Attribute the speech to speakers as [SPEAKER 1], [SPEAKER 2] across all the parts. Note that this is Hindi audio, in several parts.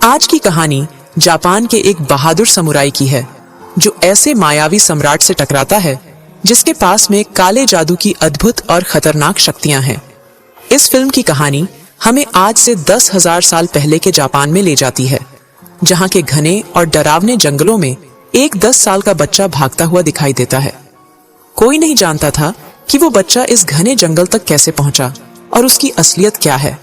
[SPEAKER 1] आज की कहानी जापान के एक बहादुर समुराई की है जो ऐसे मायावी सम्राट से टकराता है जिसके पास में काले जादू की अद्भुत और खतरनाक शक्तियां हैं। इस फिल्म की कहानी हमें आज से 10,000 साल पहले के जापान में ले जाती है, जहां के घने और डरावने जंगलों में एक 10 साल का बच्चा भागता हुआ दिखाई देता है। कोई नहीं जानता था कि वो बच्चा इस घने जंगल तक कैसे पहुंचा और उसकी असलियत क्या है।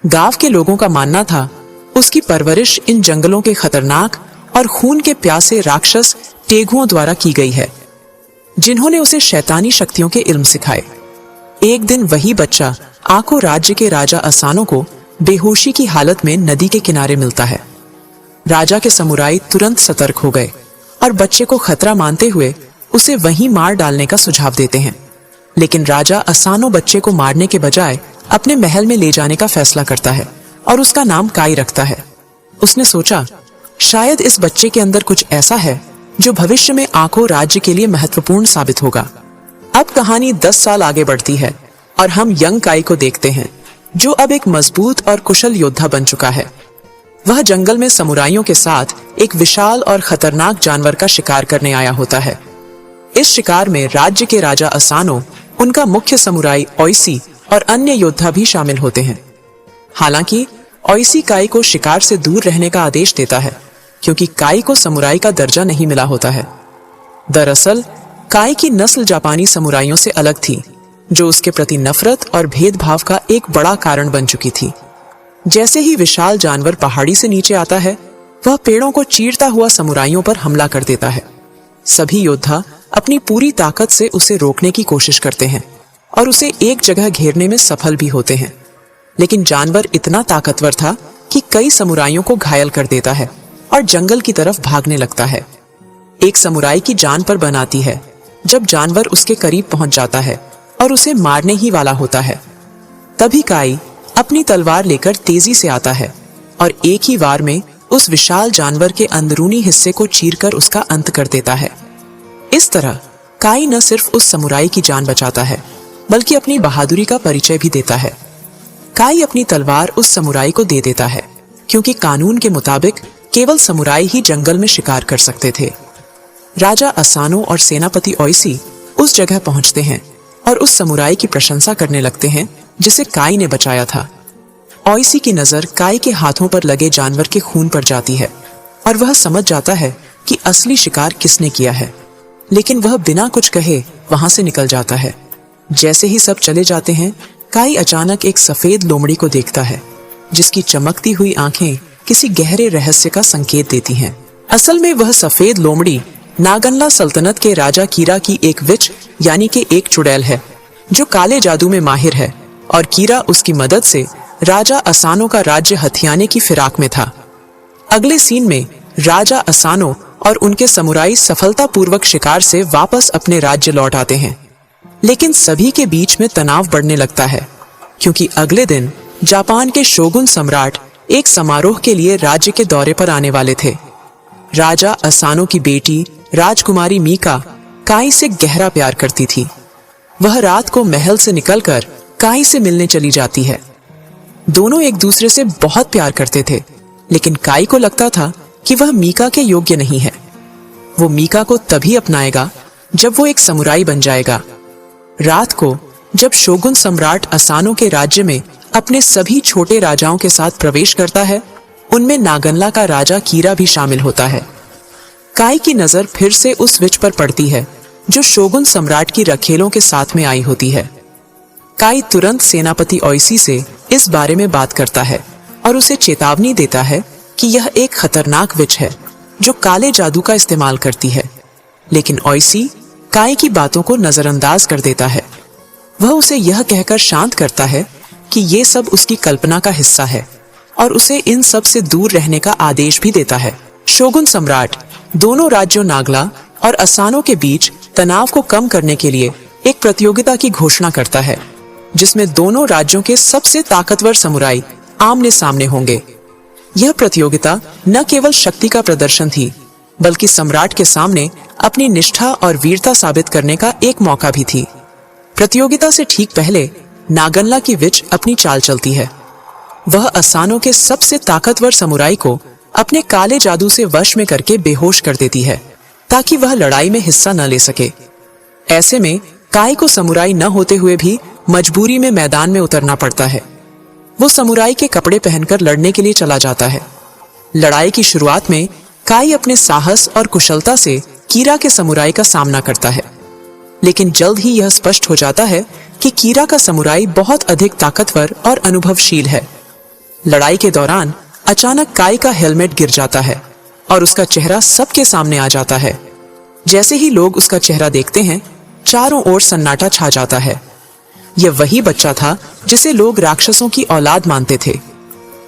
[SPEAKER 1] गांव के लोगों का मानना था उसकी परवरिश इन जंगलों के खतरनाक और खून के प्यासे राक्षस टेगुओं द्वारा की गई है, जिन्होंने उसे शैतानी शक्तियों के इल्म सिखाए। एक दिन वही बच्चा आको राज्य के राजा असानो को बेहोशी की हालत में नदी के किनारे मिलता है। राजा के समुराई तुरंत सतर्क हो गए और बच्चे को खतरा मानते हुए उसे वहीं मार डालने का सुझाव देते हैं। लेकिन राजा असानो बच्चे को मारने के बजाय अपने महल में ले जाने का फैसला करता है और उसका नाम काई रखता है। उसने सोचा शायद इस बच्चे के अंदर कुछ ऐसा है जो भविष्य में आको राज्य के लिए महत्वपूर्ण साबित होगा। अब कहानी 10 साल आगे बढ़ती है और हम यंग काई को देखते हैं, जो अब एक मजबूत और कुशल योद्धा बन चुका है। वह जंगल में समुराइयों के साथ एक विशाल और खतरनाक जानवर का शिकार करने आया होता है। इस शिकार में राज्य के राजा असानो, उनका मुख्य समुराई ओइसी और अन्य योद्धा भी शामिल होते हैं। हालांकि ओइसी काई को शिकार से दूर रहने का आदेश देता है, क्योंकि काई को समुराई का दर्जा नहीं मिला होता है। दरअसल काई की नस्ल जापानी समुराइयों से अलग थी, जो उसके प्रति नफरत और भेदभाव का एक बड़ा कारण बन चुकी थी। जैसे ही विशाल जानवर पहाड़ी से नीचे आता है, वह पेड़ों को चीरता हुआ समुराइयों पर हमला कर देता है। सभी योद्धा अपनी पूरी ताकत से उसे रोकने की कोशिश करते हैं और उसे एक जगह घेरने में सफल भी होते हैं। लेकिन जानवर इतना ताकतवर था कि कई समुराइयों को घायल कर देता है और जंगल की तरफ भागने लगता है। एक समुराई की जान पर बन आती है जब जानवर उसके करीब पहुंच जाता है और उसे मारने ही वाला होता है। तभी काई अपनी तलवार लेकर तेजी से आता है और एक ही वार में उस विशाल जानवर के अंदरूनी हिस्से को चीरकर उसका अंत कर देता है। इस तरह काई न सिर्फ उस समुराई की जान बचाता है, बल्कि अपनी बहादुरी का परिचय भी देता है। काई अपनी तलवार उस समुराई को दे देता है, क्योंकि कानून के मुताबिक केवल समुराई ही जंगल में शिकार कर सकते थे। राजा असानो और सेनापति ओइसी उस जगह पहुंचते हैं और उस समुराई की प्रशंसा करने लगते हैं जिसे काई ने बचाया था। ओइसी की नजर काई के हाथों पर लगे जानवर के खून पर जाती है और वह समझ जाता है कि असली शिकार किसने किया है, लेकिन वह बिना कुछ कहे वहां से निकल जाता है। जैसे ही सब चले जाते हैं, काई अचानक एक सफेद लोमड़ी को देखता है, जिसकी चमकती हुई आंखें किसी गहरे रहस्य का संकेत देती हैं। असल में वह सफेद लोमड़ी नागन्ला सल्तनत के राजा कीरा की एक विच यानी कि एक चुड़ैल है, जो काले जादू में माहिर है, और कीरा उसकी मदद से राजा असानो का राज्य हथियाने की फिराक में था। अगले सीन में राजा असानो और उनके समुराई सफलतापूर्वक शिकार से वापस अपने राज्य लौट आते हैं। लेकिन सभी के बीच में तनाव बढ़ने लगता है, क्योंकि अगले दिन जापान के शोगुन सम्राट एक समारोह के लिए राज्य के दौरे पर आने वाले थे। राजा असानो की बेटी राजकुमारी मीका काई से गहरा प्यार करती थी। वह रात को महल से निकलकर काई से मिलने चली जाती है। दोनों एक दूसरे से बहुत प्यार करते थे, लेकिन काई को लगता था कि वह मीका के योग्य नहीं है। वो मीका को तभी अपनाएगा जब वो एक समुराई बन जाएगा। रात को जब शोगुन सम्राट असानो के राज्य में अपने सभी छोटे राजाओं के साथ प्रवेश करता है, उनमें नागन्ला का राजा कीरा भी शामिल होता है। काई की नजर फिर से उस विच पर पड़ती है जो शोगुन सम्राट की रखेलों के साथ में आई होती है। काई तुरंत सेनापति ओइसी से इस बारे में बात करता है और उसे चेतावनी देता है कि यह एक खतरनाक विच है जो काले जादू का इस्तेमाल करती है। लेकिन ओइसी काई की बातों को नजरअंदाज कर देता है। वह उसे यह कहकर शांत करता है कि ये सब उसकी कल्पना का हिस्सा है और उसे इन सब से दूर रहने का आदेश भी देता है। शोगुन सम्राट दोनों राज्यों नागला और असानो के बीच तनाव को कम करने के लिए एक प्रतियोगिता की घोषणा करता है, जिसमें दोनों राज्यों के सबसे ताकतवर समुराई आमने सामने होंगे। यह प्रतियोगिता न केवल शक्ति का प्रदर्शन थी, बल्कि सम्राट के सामने अपनी निष्ठा और वीरता साबित करने का एक मौका भी थी। प्रतियोगिता से ठीक पहले नागन्ला की विच अपनी चाल चलती है। वह असानो के सबसे ताकतवर समुराई को अपने काले जादू से वश में करके बेहोश कर देती है ताकि वह लड़ाई में हिस्सा न ले सके। ऐसे में काई को समुराई न होते हुए भी मजबूरी में मैदान में उतरना पड़ता है। वो समुराई के कपड़े पहनकर लड़ने के लिए चला जाता है। लड़ाई की शुरुआत में काई अपने साहस और कुशलता से कीरा के समुराई का सामना करता है, लेकिन जल्द ही यह स्पष्ट हो जाता है कि कीरा का समुराई बहुत अधिक ताकतवर और अनुभवशील है। लड़ाई के दौरान अचानक काई का हेलमेट गिर जाता है और उसका चेहरा सबके सामने आ जाता है। जैसे ही लोग उसका चेहरा देखते हैं, चारों ओर सन्नाटा छा जाता है। यह वही बच्चा था जिसे लोग राक्षसों की औलाद मानते थे।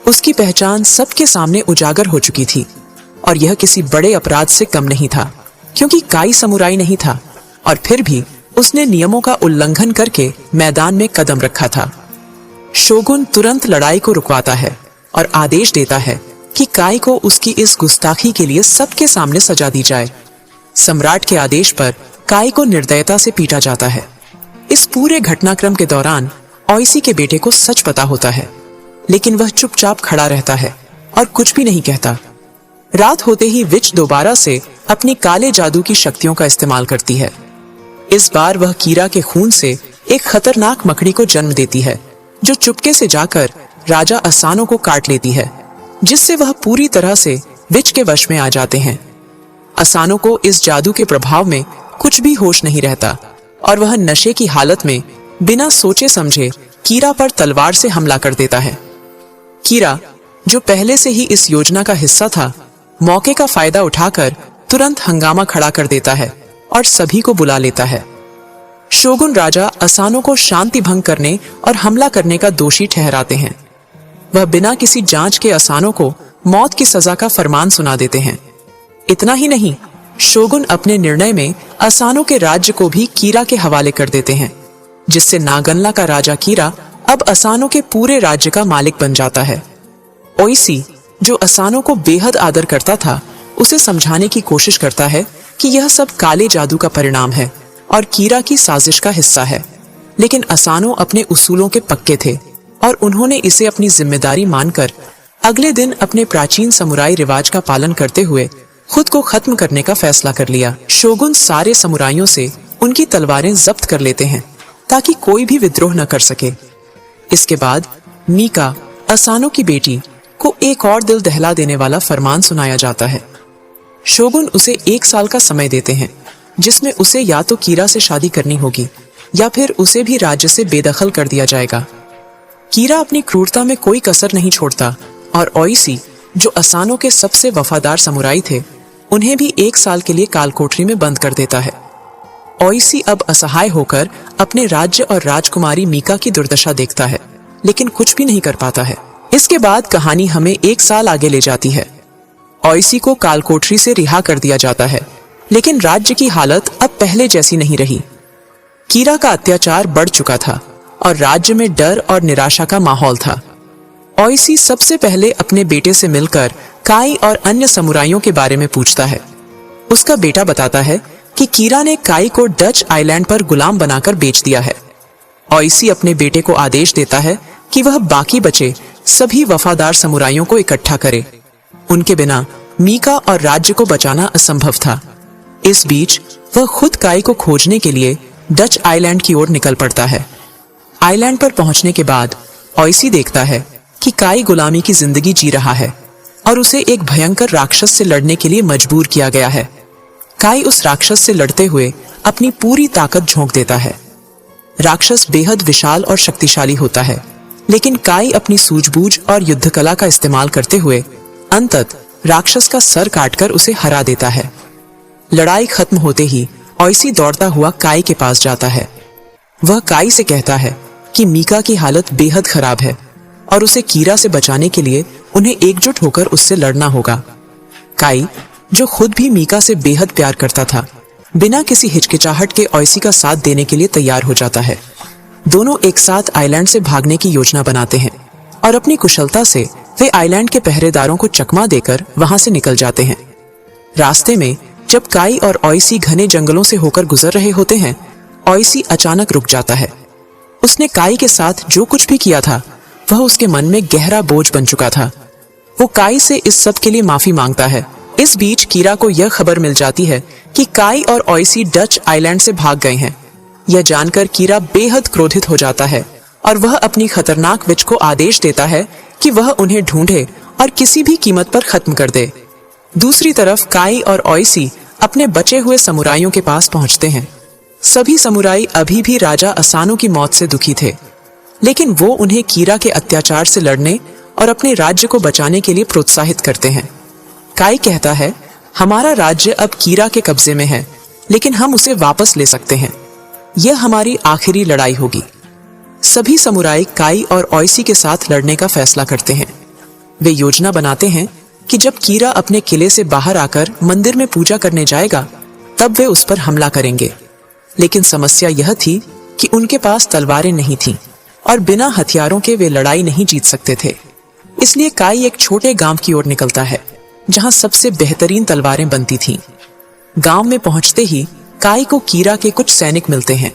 [SPEAKER 1] उसकी पहचान सबके सामने उजागर हो चुकी थी और यह किसी बड़े अपराध से कम नहीं था, क्योंकि काई समुराई नहीं था और फिर भी उसने नियमों का उल्लंघन करके मैदान में कदम रखा था। शोगुन तुरंत लड़ाई को रुकवाता है और आदेश देता है कि काई को उसकी इस गुस्ताखी के लिए सबके सामने सजा दी जाए। सम्राट के आदेश पर काई को निर्दयता से पीटा जाता है। इस पूरे घटनाक्रम के दौरान ओइसी के बेटे को सच पता होता है, लेकिन वह चुपचाप खड़ा रहता है और कुछ भी नहीं कहता। रात होते ही विच दोबारा से अपनी काले जादू की शक्तियों का इस्तेमाल करती है। इस बार वह कीरा के खून से एक खतरनाक मकड़ी को जन्म देती है, जो चुपके से जाकर राजा असानो को काट लेती है, जिससे वह पूरी तरह से विच के वश में आ जाते हैं। असानो को इस जादू के प्रभाव में कुछ भी होश नहीं रहता और वह नशे की हालत में बिना सोचे समझे कीरा पर तलवार से हमला कर देता है। कीरा, जो पहले से ही इस योजना का हिस्सा था, मौके का फायदा उठाकर तुरंत हंगामा खड़ा कर देता है और सभी को बुला लेता है। शोगुन राजा असानो को शांति भंग करने और हमला करने का दोषी ठहराते हैं। वह बिना किसी जांच के असानो को मौत की सजा का फरमान सुना देते हैं। इतना ही नहीं, शोगुन अपने निर्णय में असानो के राज्य को भी कीरा के हवाले कर देते हैं, जिससे नागन्ला का राजा कीरा अब असानो के पूरे राज्य का मालिक बन जाता है। ओइसी, जो असानो को बेहद आदर करता था, उसे समझाने की कोशिश करता है कि यह सब काले जादू का परिणाम है और कीरा की साजिश का हिस्सा है। लेकिन असानो अपने उसूलों के पक्के थे और उन्होंने इसे अपनी जिम्मेदारी मानकर अगले दिन अपने प्राचीन समुराई रिवाज का पालन करते हुए खुद को खत्म करने का फैसला कर लिया। शोगुन सारे समुराइयों से उनकी तलवारें जब्त कर लेते हैं ताकि कोई भी विद्रोह न कर सके। इसके बाद मीका, असानो की बेटी, को एक और दिल दहला देने वाला फरमान सुनाया जाता है। शोगुन उसे 1 साल का समय देते हैं, जिसमें उसे या तो कीरा से शादी करनी होगी या फिर उसे भी राज्य से बेदखल कर दिया जाएगा। कीरा अपनी क्रूरता में कोई कसर नहीं छोड़ता और ओइसी, जो असानो के सबसे वफादार समुराई थे, उन्हें भी 1 साल के लिए कालकोठरी में बंद कर देता है। ओइसी अब असहाय होकर अपने राज्य और राजकुमारी मीका की दुर्दशा देखता है, लेकिन कुछ भी नहीं कर पाता है। इसके बाद कहानी हमें 1 साल आगे ले जाती है। ओइसी को कालकोठरी से रिहा कर दिया जाता है, लेकिन राज्य की हालत अब पहले जैसी नहीं रही। कीरा का अत्याचार बढ़ चुका था और राज्य में डर और निराशा का माहौल था। ओइसी सबसे पहले अपने बेटे से मिलकर काई और अन्य समुराइयों के बारे में पूछता है। उसका बेटा बताता है कि कीरा ने काई को डच आइलैंड पर गुलाम बनाकर बेच दिया है। ओइसी अपने बेटे को आदेश देता है कि वह बाकी बचे सभी वफादार समुराइयों को इकट्ठा करे। उनके बिना मीका और राज्य को बचाना असंभव था। इस बीच वह खुद काई को खोजने के लिए डच आइलैंड की ओर निकल पड़ता है। आइलैंड पर पहुंचने के बाद ओइसी देखता है कि काई गुलामी की जिंदगी जी रहा है और उसे एक भयंकर राक्षस से लड़ने के लिए मजबूर किया गया है। काई उस राक्षस से लड़ते हुए अपनी पूरी ताकत झोंक देता है। राक्षस बेहद विशाल और शक्तिशाली होता है, लेकिन काई अपनी सूझबूझ और युद्ध कला का इस्तेमाल करते हुए अंततः राक्षस का सर काटकर उसे हरा देता है। लड़ाई खत्म होते ही ओइसी दौड़ता हुआ काई के पास जाता है। वह काई से कहता है कि मीका की हालत बेहद खराब है और उसे कीरा से बचाने के लिए उन्हें एकजुट होकर उससे लड़ना होगा। काई, जो खुद भी मीका से बेहद प्यार करता था, बिना किसी हिचकिचाहट के ओइसी का साथ देने के लिए तैयार हो जाता है। दोनों एक साथ आइलैंड से भागने की योजना बनाते हैं और अपनी कुशलता से वे आइलैंड के पहरेदारों को चकमा देकर वहां से निकल जाते हैं। रास्ते में जब काई और ओइसी घने जंगलों से होकर गुजर रहे होते हैं, ओइसी अचानक रुक जाता है। उसने काई के साथ जो कुछ भी किया था वह उसके मन में गहरा बोझ बन चुका था। वो काई से इस सब के लिए माफी मांगता है। इस बीच कीरा को यह खबर मिल जाती है कि काई और ओइसी डच आइलैंड से भाग गए हैं। यह जानकर कीरा बेहद क्रोधित हो जाता है और वह अपनी खतरनाक विच को आदेश देता है कि वह उन्हें ढूंढे और किसी भी कीमत पर खत्म कर दे। दूसरी तरफ काई और ओइसी अपने बचे हुए समुराइयों के पास पहुंचते हैं। सभी समुराई अभी भी राजा असानो की मौत से दुखी थे, लेकिन वो उन्हें कीरा के अत्याचार से लड़ने और अपने राज्य को बचाने के लिए प्रोत्साहित करते हैं। काई कहता है, हमारा राज्य अब कीरा के कब्जे में है, लेकिन हम उसे वापस ले सकते हैं। यह हमारी आखिरी लड़ाई होगी। सभी समुराई काई और ओइसी के साथ लड़ने का फैसला करते हैं। वे योजना बनाते हैं कि जब कीरा अपने किले से बाहर आकर मंदिर में पूजा करने जाएगा, तब वे उस पर हमला करेंगे। लेकिन समस्या यह थी कि उनके पास तलवारें नहीं थीं और बिना हथियारों के वे लड़ाई नहीं जीत सकते थे। इसलिए काई एक छोटे गांव की ओर निकलता है, जहां सबसे बेहतरीन तलवारें बनती थीं। गांव में पहुंचते ही काई को कीरा के कुछ सैनिक मिलते हैं।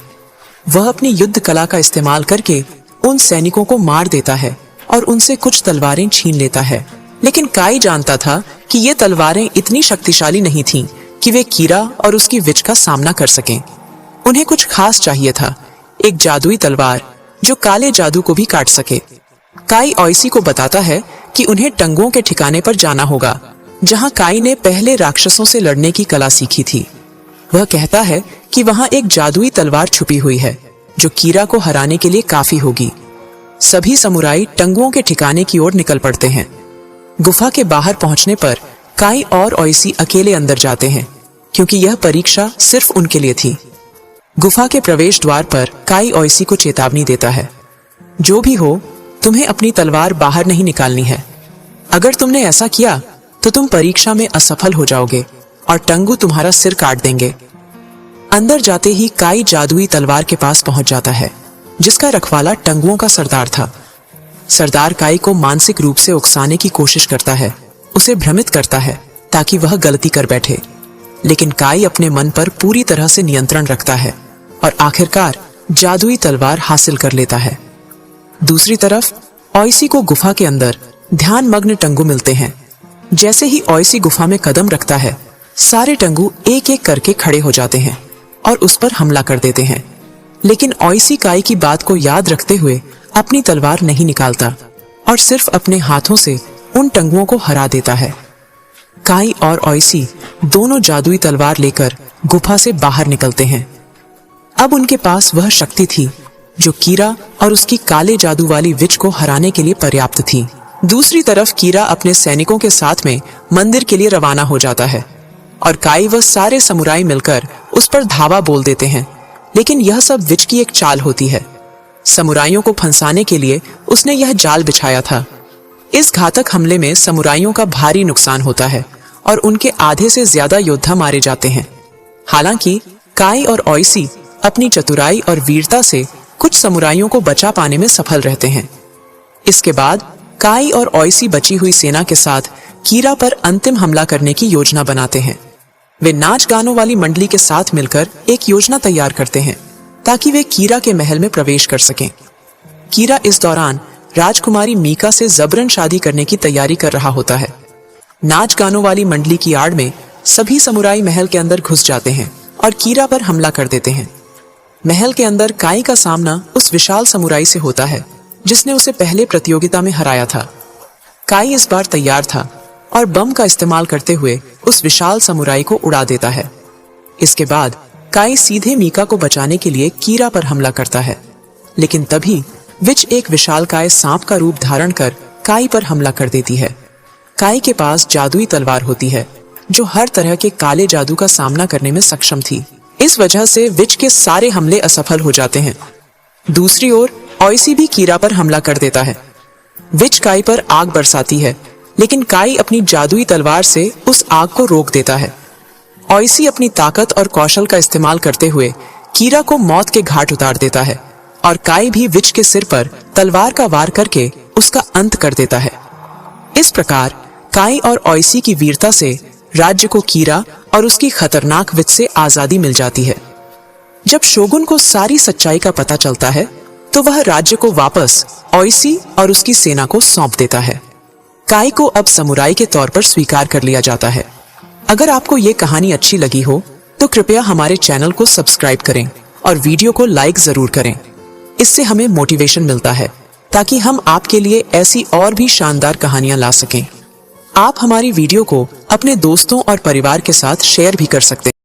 [SPEAKER 1] वह अपनी युद्ध कला का इस्तेमाल करके उन सैनिकों को मार देता है और उनसे कुछ तलवारें छीन लेता है। लेकिन काई जानता था कि ये तलवारें इतनी शक्तिशाली नहीं थीं कि वे कीरा और उसकी विच का सामना कर सकें। उन्हें कुछ खास चाहिए था, एक जादुई तलवार जो काले जादू को भी काट सके। काई ओइसी को बताता है कि उन्हें टंगुओं के ठिकाने पर जाना होगा, जहां काई ने पहले राक्षसों से लड़ने की कला सीखी थी। वह कहता है कि वहां एक जादुई तलवार छुपी हुई है जो कीरा को हराने के लिए काफी होगी। सभी समुराई टंगुओं के ठिकाने की ओर निकल पड़ते हैं। गुफा के बाहर पहुंचने पर काई और ओइसी अकेले अंदर जाते हैं, क्योंकि यह परीक्षा सिर्फ उनके लिए थी। गुफा के प्रवेश द्वार पर काई ओइसी को चेतावनी देता है, जो भी हो, तुम्हें अपनी तलवार बाहर नहीं निकालनी है। अगर तुमने ऐसा किया तो तुम परीक्षा में असफल हो जाओगे और टंगू तुम्हारा सिर काट देंगे। अंदर जाते ही काई जादुई तलवार के पास पहुंच जाता है, जिसका रखवाला टंगुओं का सरदार था। सरदार काई को मानसिक रूप से उकसाने की कोशिश करता है, उसे भ्रमित करता है ताकि वह गलती कर बैठे। लेकिन काई अपने मन पर पूरी तरह से नियंत्रण रखता है और आखिरकार जादुई तलवार हासिल कर लेता है। दूसरी तरफ ओइसी को गुफा के अंदर ध्यान मग्न टंगू मिलते हैं। जैसे ही ओइसी गुफा में कदम रखता है, सारे टंगू एक एक करके खड़े हो जाते हैं और उस पर हमला कर देते हैं। लेकिन ओइसी काई की बात को याद रखते हुए अपनी तलवार नहीं निकालता और सिर्फ अपने हाथों से उन टंगुओं को हरा देता है। काई और ओइसी दोनों जादुई तलवार लेकर गुफा से बाहर निकलते हैं। अब उनके पास वह शक्ति थी जो कीरा और उसकी काले जादू वाली विच को हराने के लिए पर्याप्त थी। दूसरी तरफ कीरा अपने सैनिकों के साथ में मंदिर के लिए रवाना हो जाता है और काई व सारे समुराई मिलकर उस पर धावा बोल देते हैं। लेकिन यह सब विच की एक चाल होती है। समुराइयों को फंसाने के लिए उसने यह जाल बिछाया था। इस घातक हमले में समुराइयों का भारी नुकसान होता है और उनके आधे से ज्यादा योद्धा मारे जाते हैं। हालांकि काई और ओइसी अपनी चतुराई और वीरता से कुछ समुराइयों को बचा पाने में सफल रहते हैं। इसके बाद काई और ओइसी बची हुई सेना के साथ कीरा पर अंतिम हमला करने की योजना बनाते हैं। वे नाच गानों वाली मंडली के साथ मिलकर एक योजना तैयार करते हैं ताकि वे कीरा के महल में प्रवेश कर सकें। कीरा इस दौरान राजकुमारी मीका से जबरन शादी करने की तैयारी कर रहा होता है। नाच गानों वाली मंडली की आड़ में सभी समुराई महल के अंदर घुस जाते हैं और कीरा पर हमला कर देते हैं। महल के अंदर काई का सामना उस विशाल समुराई से होता है जिसने उसे पहले प्रतियोगिता में हराया था। काई इस बार तैयार था और बम का इस्तेमाल करते हुए उस विशाल समुराई को उड़ा देता है। इसके बाद काई सीधे मीका को बचाने के लिए कीरा पर हमला करता है, लेकिन तभी विच एक विशालकाय सांप का रूप धारण कर काई पर हमला कर देती है। काई के पास जादुई तलवार होती है जो हर तरह के काले जादू का सामना करने में सक्षम थी। इस वजह से विच के सारे हमले असफल हो जाते हैं। दूसरी ओर ओइसी भी कीरा पर हमला कर देता है। विच काई पर आग बरसाती है, लेकिन काई अपनी जादुई तलवार से उस आग को रोक देता है। ओइसी अपनी ताकत और कौशल का इस्तेमाल करते हुए कीरा को मौत के घाट उतार देता है और काई भी विच के सिर पर तलवार का वार करके उसका अंत कर देता है। इस प्रकार काई और ओइसी की वीरता से राज्य को कीरा और उसकी खतरनाक विच से आजादी मिल जाती है। जब शोगुन को सारी सच्चाई का पता चलता है तो वह राज्य को वापस ओइसी और उसकी सेना को सौंप देता है। काई को अब समुराई के तौर पर स्वीकार कर लिया जाता है। अगर आपको ये कहानी अच्छी लगी हो तो कृपया हमारे चैनल को सब्सक्राइब करें और वीडियो को लाइक जरूर करें। इससे हमें मोटिवेशन मिलता है ताकि हम आपके लिए ऐसी और भी शानदार कहानियां ला सकें। आप हमारी वीडियो को अपने दोस्तों और परिवार के साथ शेयर भी कर सकते हैं।